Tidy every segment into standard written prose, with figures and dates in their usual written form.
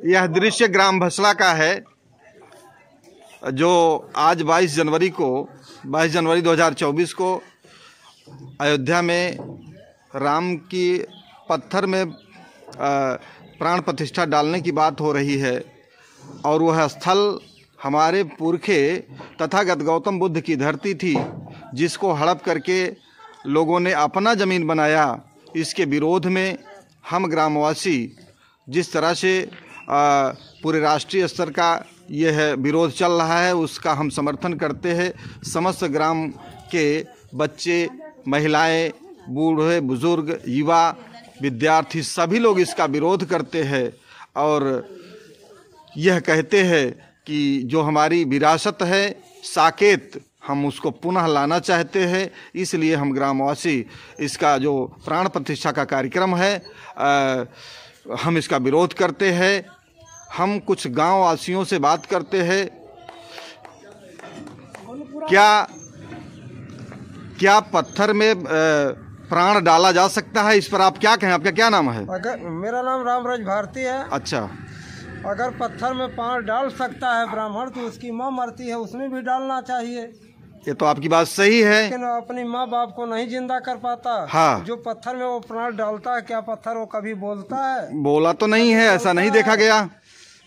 यह दृश्य ग्राम भसला का है, जो आज 22 जनवरी 2024 को अयोध्या में राम की पत्थर में प्राण प्रतिष्ठा डालने की बात हो रही है। और वह स्थल हमारे पुरखे तथागत गौतम बुद्ध की धरती थी, जिसको हड़प करके लोगों ने अपना ज़मीन बनाया। इसके विरोध में हम ग्रामवासी जिस तरह से पूरे राष्ट्रीय स्तर का यह विरोध चल रहा है, उसका हम समर्थन करते हैं। समस्त ग्राम के बच्चे, महिलाएं, बूढ़े बुजुर्ग, युवा, विद्यार्थी सभी लोग इसका विरोध करते हैं और यह कहते हैं कि जो हमारी विरासत है, साकेत, हम उसको पुनः लाना चाहते हैं। इसलिए हम ग्रामवासी इसका जो प्राण प्रतिष्ठा का कार्यक्रम है, हम इसका विरोध करते हैं। हम कुछ गांव वासियों से बात करते हैं। क्या पत्थर में प्राण डाला जा सकता है? इस पर आप क्या कहें? आपका क्या नाम है? मेरा नाम रामराज भारती है। अच्छा, अगर पत्थर में प्राण डाल सकता है ब्राह्मण तो उसकी माँ मरती है, उसमें भी डालना चाहिए। ये तो आपकी बात सही है, लेकिन अपनी माँ बाप को नहीं जिंदा कर पाता। हाँ। जो पत्थर में वो प्राण डालता है, क्या पत्थर वो कभी बोलता है? बोला तो नहीं है, ऐसा नहीं देखा गया।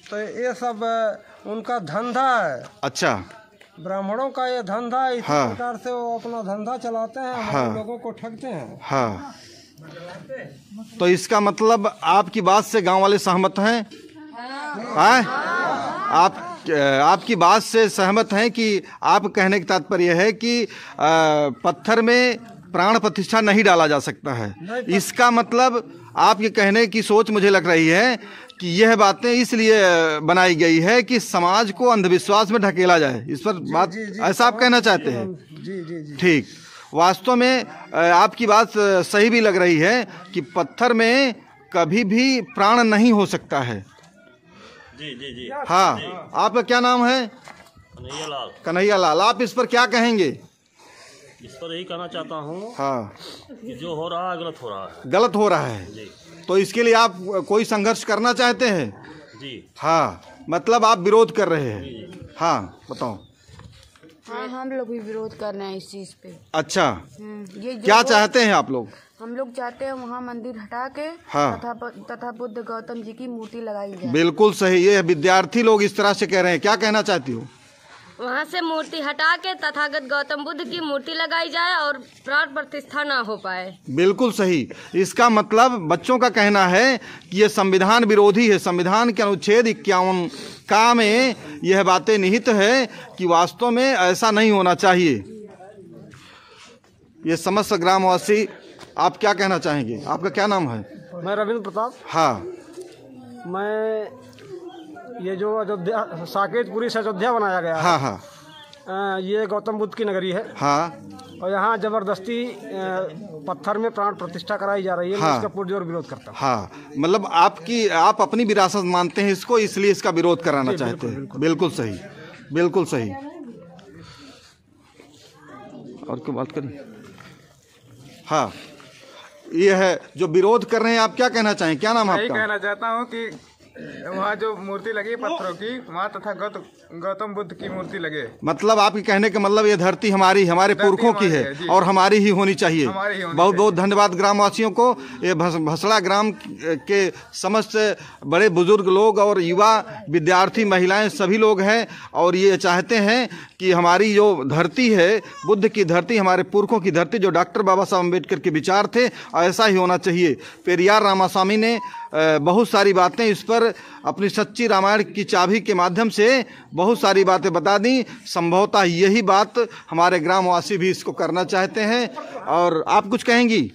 तो ये सब उनका धंधा है। अच्छा, ब्राह्मणों का ये धंधा है। इस हाँ। प्रकार से वो अपना धंधा चलाते हैं, हमारे लोगों को ठगते हैं। हाँ, तो इसका मतलब आपकी बात से गांव वाले सहमत हैं? आपकी बात से सहमत हैं कि आप कहने का तात्पर्य है कि पत्थर में प्राण प्रतिष्ठा नहीं डाला जा सकता है। इसका मतलब आपके कहने की सोच मुझे लग रही है कि यह बातें इसलिए बनाई गई है कि समाज को अंधविश्वास में ढकेला जाए। इस पर बात ऐसा आप कहना चाहते हैं? जी। ठीक। वास्तव में आपकी बात सही भी लग रही है कि पत्थर में कभी भी प्राण नहीं हो सकता है। जी। हाँ, आपका क्या नाम है? कन्हैया लाल। आप इस पर क्या कहेंगे? इस पर यही कहना चाहता हूँ, हाँ, कि जो हो रहा है गलत हो रहा है। गलत हो रहा है जी। तो इसके लिए आप कोई संघर्ष करना चाहते हैं? जी। हाँ, मतलब आप विरोध कर रहे हैं। हाँ, बताओ। हाँ, हम लोग भी विरोध कर रहे हैं इस चीज पे। अच्छा, ये क्या चाहते हैं आप लोग? हम लोग चाहते हैं वहाँ मंदिर हटा के हाँ। तथा बुद्ध गौतम जी की मूर्ति लगाई जाए। बिल्कुल सही। ये विद्यार्थी लोग इस तरह से कह रहे हैं। क्या कहना चाहती हो? वहाँ से मूर्ति हटा के तथागत गौतम बुद्ध की मूर्ति लगाई जाए और प्राण प्रतिष्ठा ना हो पाए। बिल्कुल सही। इसका मतलब बच्चों का कहना है कि ये संविधान विरोधी है। संविधान के अनुच्छेद 51 का में यह बातें निहित है कि वास्तव में ऐसा नहीं होना चाहिए। ये समस्त ग्रामवासी, आप क्या कहना चाहेंगे? आपका क्या नाम है? मैं रविंद्र प्रताप। हाँ, मैं ये जो अयोध्या साकेतपुरी से अयोध्या बनाया गया है, हाँ, ये गौतम बुद्ध की नगरी है। हाँ, और यहाँ जबरदस्ती पत्थर में प्राण प्रतिष्ठा कराई जा रही है। हाँ। मैं इसका पुरजोर विरोध करता हूँ। हाँ, मतलब आप अपनी विरासत मानते हैं इसको, इसलिए इसका विरोध कराना चाहते हैं। बिल्कुल सही, बिल्कुल सही। और क्यों बात करिए? हाँ, ये है जो विरोध कर रहे हैं। आप क्या कहना चाहें? क्या नाम है आपका? कहना चाहता हूँ कि वहाँ जो मूर्ति लगी पत्थरों की, वहाँ तथा गौतम बुद्ध की मूर्ति लगे। मतलब आपके कहने का मतलब ये धरती हमारे पुरखों की है और हमारी ही होनी चाहिए। बहुत बहुत धन्यवाद ग्रामवासियों को। ये भसला ग्राम के समस्त बड़े बुजुर्ग लोग और युवा, विद्यार्थी, महिलाएं सभी लोग हैं और ये चाहते हैं कि हमारी जो धरती है, बुद्ध की धरती, हमारे पुरखों की धरती, जो डॉक्टर बाबा साहब अम्बेडकर के विचार थे, ऐसा ही होना चाहिए। पेरियार रामास्वामी ने बहुत सारी बातें इस पर अपनी सच्ची रामायण की चाबी के माध्यम से बहुत सारी बातें बता दी। संभवतः यही बात हमारे ग्रामवासी भी इसको करना चाहते हैं। और आप कुछ कहेंगी?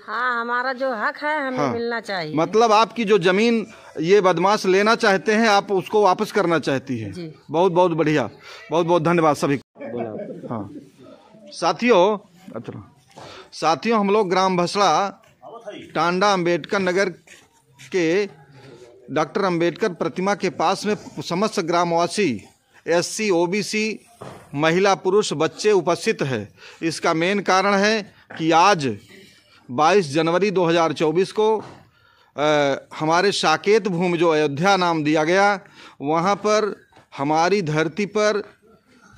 हाँ, हमारा जो हक है हमें मिलना चाहिए। मतलब आपकी जो जमीन ये बदमाश लेना चाहते हैं, आप उसको वापस करना चाहती है। बहुत बहुत बढ़िया, बहुत बहुत धन्यवाद सभी। हाँ साथियों, हम लोग ग्राम भसला टांडा अम्बेडकर नगर के डॉक्टर अम्बेडकर प्रतिमा के पास में समस्त ग्रामवासी, SC, OBC, महिला, पुरुष, बच्चे उपस्थित है। इसका मेन कारण है कि आज 22 जनवरी 2024 को हमारे साकेत भूमि जो अयोध्या नाम दिया गया, वहाँ पर हमारी धरती पर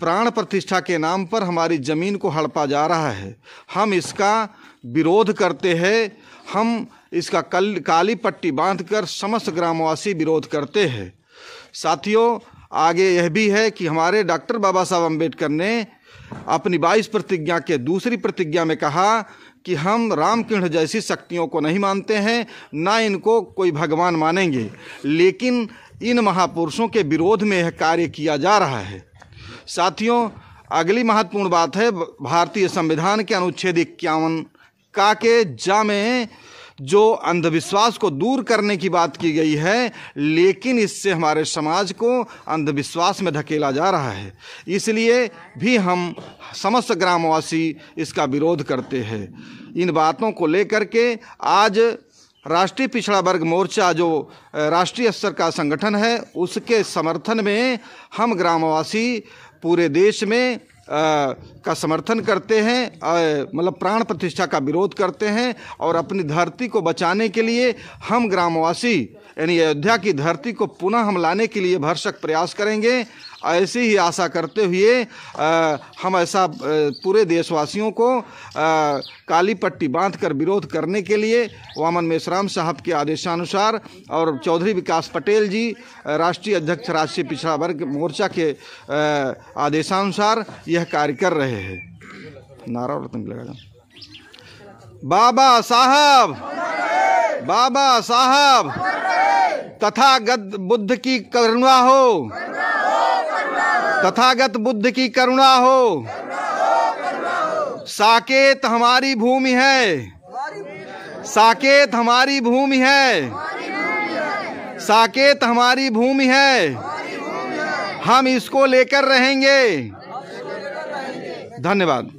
प्राण प्रतिष्ठा के नाम पर हमारी ज़मीन को हड़पा जा रहा है। हम इसका विरोध करते हैं। हम इसका काली पट्टी बांधकर समस्त ग्रामवासी विरोध करते हैं। साथियों, आगे यह भी है कि हमारे डॉक्टर बाबा साहब अम्बेडकर ने अपनी 22 प्रतिज्ञा के दूसरी प्रतिज्ञा में कहा कि हम रामकृष्ण जैसी शक्तियों को नहीं मानते हैं, ना इनको कोई भगवान मानेंगे, लेकिन इन महापुरुषों के विरोध में यह कार्य किया जा रहा है। साथियों, अगली महत्वपूर्ण बात है भारतीय संविधान के अनुच्छेद 51 का के जा में जो अंधविश्वास को दूर करने की बात की गई है, लेकिन इससे हमारे समाज को अंधविश्वास में धकेला जा रहा है। इसलिए भी हम समस्त ग्रामवासी इसका विरोध करते हैं। इन बातों को लेकर के आज राष्ट्रीय पिछड़ा वर्ग मोर्चा जो राष्ट्रीय स्तर का संगठन है, उसके समर्थन में हम ग्रामवासी पूरे देश में का समर्थन करते हैं, मतलब प्राण प्रतिष्ठा का विरोध करते हैं और अपनी धरती को बचाने के लिए हम ग्रामवासी यानी अयोध्या की धरती को पुनः हम लाने के लिए भरसक प्रयास करेंगे। ऐसी ही आशा करते हुए हम ऐसा पूरे देशवासियों को काली पट्टी बांधकर विरोध करने के लिए वामन मेश्राम साहब के आदेशानुसार और चौधरी विकास पटेल जी राष्ट्रीय अध्यक्ष राष्ट्रीय पिछड़ा वर्ग मोर्चा के आदेशानुसार यह कार्य कर रहे हैं। नारा रत्न लगा। बाबा साहब, बाबा साहब, तथागत बुद्ध की करुणा हो, तथागत बुद्ध की करुणा हो। साकेत हमारी भूमि है, साकेत हमारी भूमि है, साकेत हमारी भूमि है। हम इसको लेकर रहेंगे। धन्यवाद।